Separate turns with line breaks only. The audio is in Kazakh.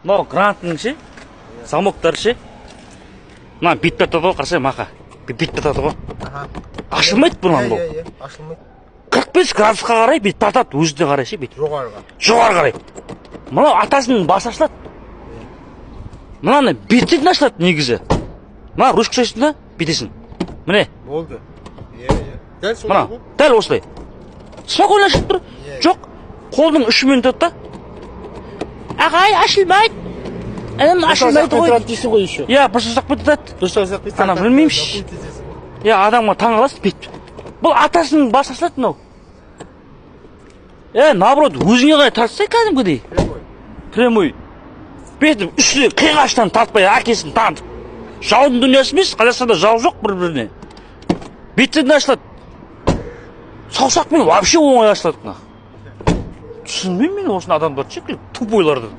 мынау гранттың ше замоктары ше мына бүйтіп жатады ғой, қарасай мақа бүйтіп жатады ғой, ашылмайды бұның бұл.
Ашылмайды.
45 градусқа қарай бүйтіп тартады, өзіне қарай ше бүйтіп жоғары қарай. Мынау атасының басы ашылады, мынаны беттен ашылады негізі. Мына ручка ұстайсың да бүйтесің, міне
Болды. Дәл солай
мына дәл осылай спокойно ашылып тұр. Жоқ, қолдың ұшымен тұрды да ағай ашылмайды, ашылмайды ғой
дейсің ғой еще.
иә, бір ұсақ кетеді. Ана білмеймін ше. иә, адамға таң қаласың бүйтіп. Бұл атасының басы ашылады мынау. наоборот, өзіңе қарай тартсай кәдімгідей прямой бүйтіп үстіне қиғаштан тартпай әкесін танытып. Жаудың дүниесі емес, Қазақстанда жау жоқ бір-біріне. Беттен ашылады. Саусақпен вообще оңай ашылады. Түсінбеймін мен осыны адамдар ше, тупойларды.